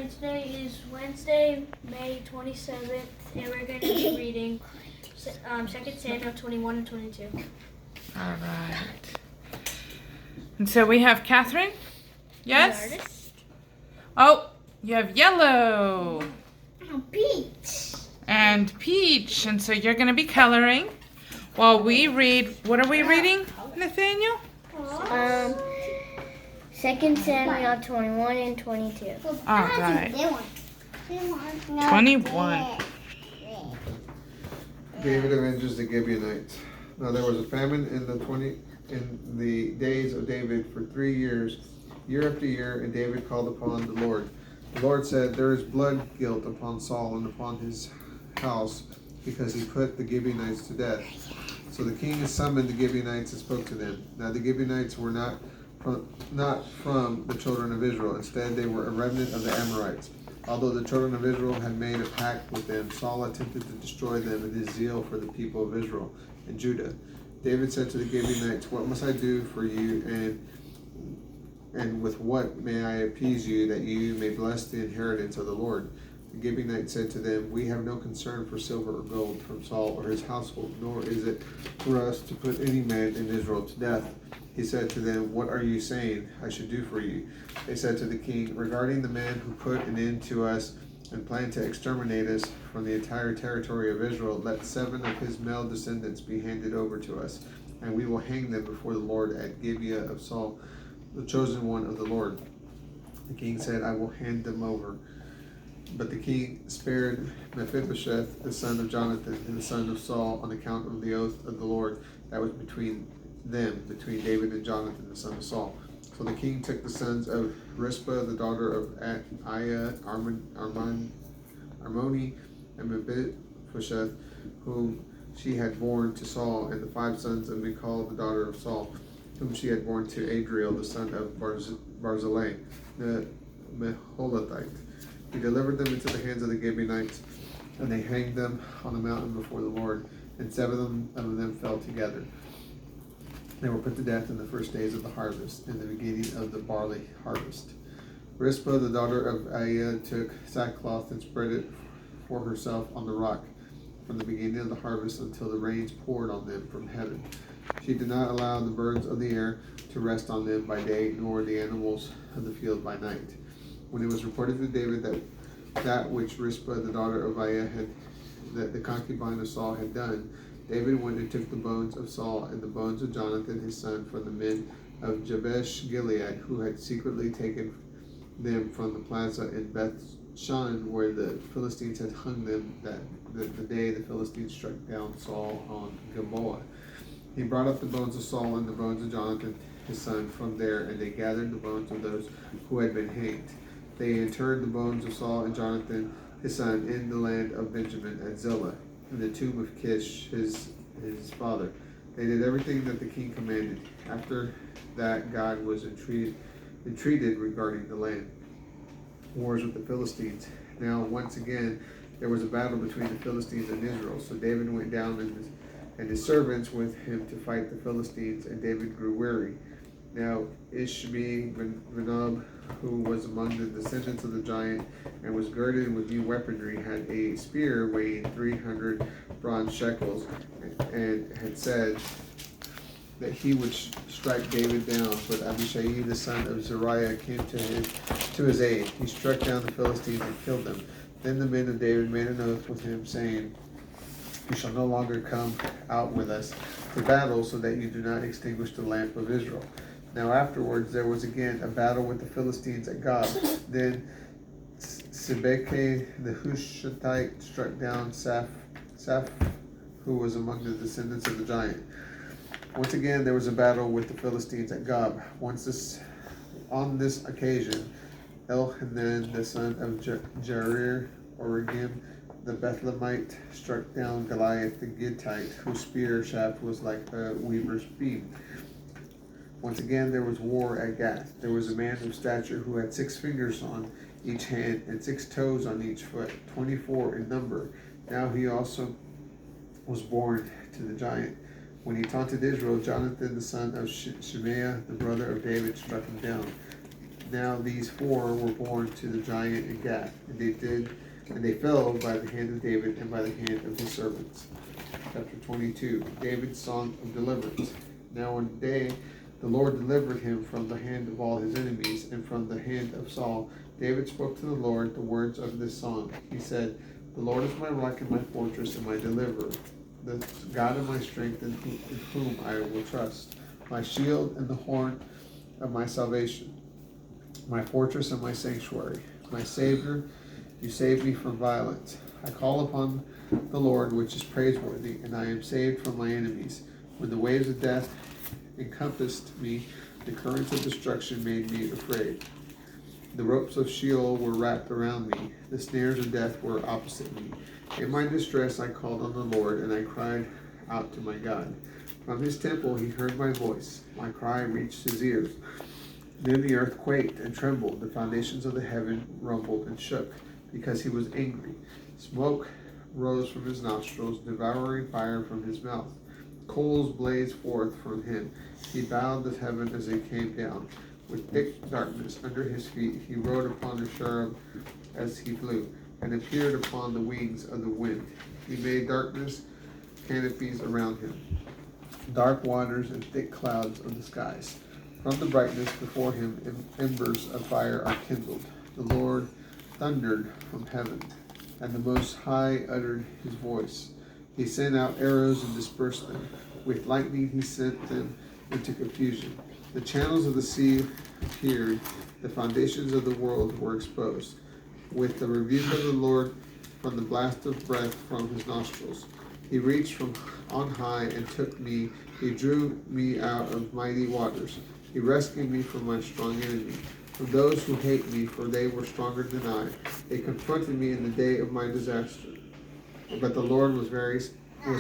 And today is Wednesday, May 27th, and we're going to be reading 2 Samuel 21 and 22. All right. And so we have Catherine. Yes? Oh, you have yellow. Peach. And peach. And so you're going to be coloring while we read. What are we reading, Nathaniel? 2 Samuel 21 and 22. All right. 21. David avenges the Gibeonites. Now there was a famine in the days of David for 3 years, year after year, and David called upon the Lord. The Lord said, "There is blood guilt upon Saul and upon his house, because he put the Gibeonites to death." So the king summoned the Gibeonites and spoke to them. Now the Gibeonites were not from the children of Israel. Instead, they were a remnant of the Amorites. Although the children of Israel had made a pact with them, Saul attempted to destroy them in his zeal for the people of Israel and Judah. David said to the Gibeonites, "What must I do for you, and with what may I appease you, that you may bless the inheritance of the Lord?" The Gibeonites said to them, "We have no concern for silver or gold from Saul or his household, nor is it for us to put any man in Israel to death." He said to them, "What are you saying I should do for you?" They said to the king, "Regarding the man who put an end to us and planned to exterminate us from the entire territory of Israel, let 7 of his male descendants be handed over to us, and we will hang them before the Lord at Gibeah of Saul, the chosen one of the Lord." The king said, "I will hand them over." But the king spared Mephibosheth, the son of Jonathan, and the son of Saul, on account of the oath of the Lord that was between David and Jonathan, the son of Saul. So the king took the sons of Rizpah, the daughter of Aiah, Armoni, and Mephibosheth, whom she had borne to Saul, and the 5 sons of Michal, the daughter of Saul, whom she had borne to Adriel, the son of Barzillai, the Meholathite. He delivered them into the hands of the Gibeonites, and they hanged them on the mountain before the Lord, and 7 of them fell together. They were put to death in the first days of the harvest, in the beginning of the barley harvest. Rizpah, the daughter of Aiah, took sackcloth and spread it for herself on the rock from the beginning of the harvest until the rains poured on them from heaven. She did not allow the birds of the air to rest on them by day, nor the animals of the field by night. When it was reported to David that which Rizpah, the daughter of Aiah, that the concubine of Saul had done, David went and took the bones of Saul and the bones of Jonathan his son from the men of Jabesh Gilead, who had secretly taken them from the plaza in Beth-shan, where the Philistines had hung them the day the Philistines struck down Saul on Gilboa. He brought up the bones of Saul and the bones of Jonathan his son from there, and they gathered the bones of those who had been hanged. They interred the bones of Saul and Jonathan his son in the land of Benjamin at Zelah, in the tomb of Kish, his father. They did everything that the king commanded. After that, God was entreated regarding the land. Wars with the Philistines. Now, once again, there was a battle between the Philistines and Israel. So David went down and his servants with him to fight the Philistines, and David grew weary. Now Ishbi-Benob, who was among the descendants of the giant and was girded with new weaponry, had a spear weighing 300 bronze shekels, and had said that he would strike David down. But Abishai, the son of Zeruiah, came to his aid. He struck down the Philistines and killed them. Then the men of David made an oath with him, saying, "You shall no longer come out with us to battle, so that you do not extinguish the lamp of Israel." Now afterwards there was again a battle with the Philistines at Gob. Then Sibekah the Hushathite struck down Saph, who was among the descendants of the giant. Once again there was a battle with the Philistines at Gob. On this occasion, Elhanan the son of Jair, Oregim the Bethlehemite, struck down Goliath the Gittite, whose spear shaft was like a weaver's beam. Once again there was war at Gath. There was a man of stature who had 6 fingers on each hand and 6 toes on each foot, 24 in number. Now he also was born to the giant. When he taunted Israel, Jonathan the son of Shemaiah, the brother of David, struck him down. Now these four were born to the giant in Gath, and they fell by the hand of David and by the hand of his servants. Chapter 22. David's song of deliverance. Now one day the Lord delivered him from the hand of all his enemies and from the hand of Saul. David spoke to the Lord the words of this song. He said, "The Lord is my rock and my fortress and my deliverer, the God of my strength in whom I will trust, my shield and the horn of my salvation, my fortress and my sanctuary, my Savior, you save me from violence. I call upon the Lord, which is praiseworthy, and I am saved from my enemies. When the waves of death encompassed me, the currents of destruction made me afraid. The ropes of Sheol were wrapped around me, the snares of death were opposite me. In my distress I called on the Lord, and I cried out to my God. From his temple he heard my voice. My cry reached his ears. Then the earth quaked and trembled. The foundations of the heaven rumbled and shook, because he was angry. Smoke rose from his nostrils, devouring fire from his mouth. Coals blazed forth from him. He bowed the heaven as it came down. With thick darkness under his feet, he rode upon a cherub as he flew, and appeared upon the wings of the wind. He made darkness canopies around him, dark waters and thick clouds of the skies. From the brightness before him, embers of fire are kindled. The Lord thundered from heaven, and the Most High uttered his voice. He sent out arrows and dispersed them. With lightning he sent them into confusion. The channels of the sea appeared. The foundations of the world were exposed. With the rebuke of the Lord from the blast of breath from his nostrils, he reached from on high and took me. He drew me out of mighty waters. He rescued me from my strong enemy, from those who hate me, for they were stronger than I. They confronted me in the day of my disaster. But the Lord was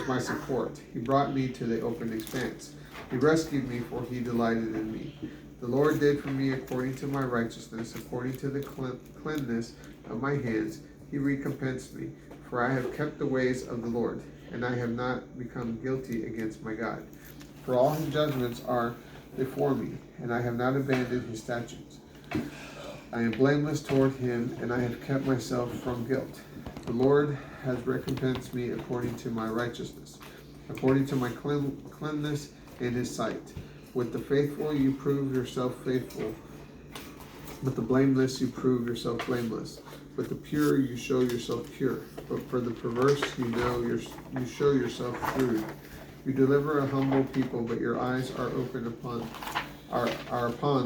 my support. He brought me to the open expanse. He rescued me, for he delighted in me. The Lord did for me according to my righteousness, according to the cleanness of my hands. He recompensed me, for I have kept the ways of the Lord, and I have not become guilty against my God. For all his judgments are before me, and I have not abandoned his statutes. I am blameless toward him, and I have kept myself from guilt. The Lord has recompensed me according to my righteousness, according to my cleanness in his sight. With the faithful you prove yourself faithful. With the blameless you prove yourself blameless. With the pure you show yourself pure. But for the perverse you show yourself shrewd. You deliver a humble people, but your eyes are open upon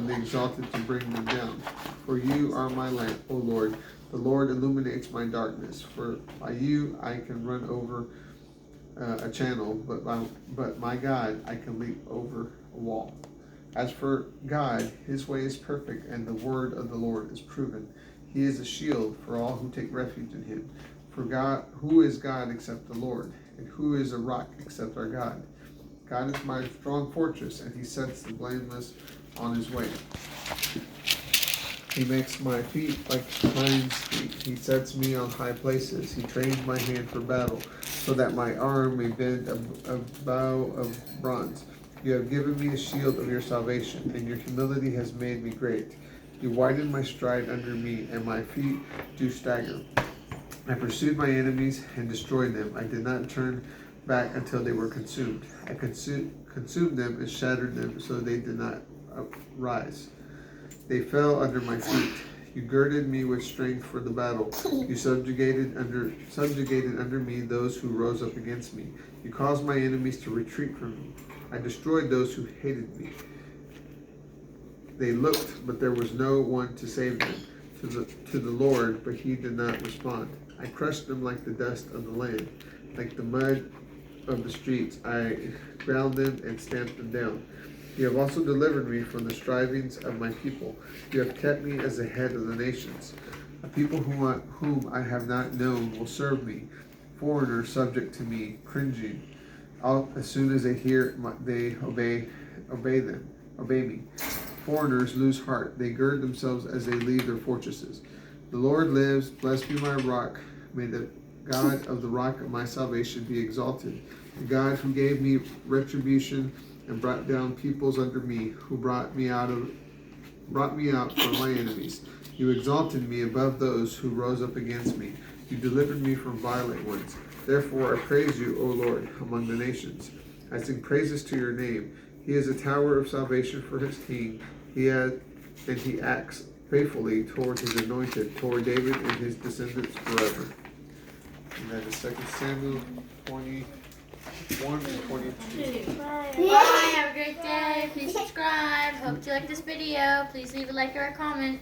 the exalted to bring them down. For you are my lamp, O Lord. The Lord illuminates my darkness. For by you I can run over a channel, but my God, I can leap over a wall. As for God, his way is perfect, and the word of the Lord is proven. He is a shield for all who take refuge in him. For God, who is God except the Lord? And who is a rock except our God? God is my strong fortress, and he sets the blameless on his way. He makes my feet like hinds' feet. He sets me on high places. He trains my hand for battle, so that my arm may bend a bow of bronze. You have given me a shield of your salvation, and your humility has made me great. You widen my stride under me, and my feet do stagger. I pursued my enemies and destroyed them. I did not turn back until they were consumed. I consumed them and shattered them, so they did not rise. They fell under my feet. You girded me with strength for the battle. You subjugated under me those who rose up against me. You caused my enemies to retreat from me. I destroyed those who hated me. They looked, but there was no one to save them. To the Lord, but he did not respond. I crushed them like the dust of the land, like the mud of the streets. I ground them and stamped them down. You have also delivered me from the strivings of my people. You have kept me as the head of the nations. A people whom I have not known will serve me. Foreigners subject to me, cringing. As soon as they hear, they obey me. Foreigners lose heart. They gird themselves as they leave their fortresses. The Lord lives. Blessed be my rock. May the God of the rock of my salvation be exalted. The God who gave me retribution and brought down peoples under me, who brought me out brought me out from my enemies. You exalted me above those who rose up against me. You delivered me from violent ones. Therefore I praise you, O Lord, among the nations. I sing praises to your name. He is a tower of salvation for his king. He acts faithfully toward his anointed, toward David and his descendants forever. And that is 2 Samuel 21 and 22. Bye. Have a great day. Please subscribe. Hope you like this video. Please leave a like or a comment.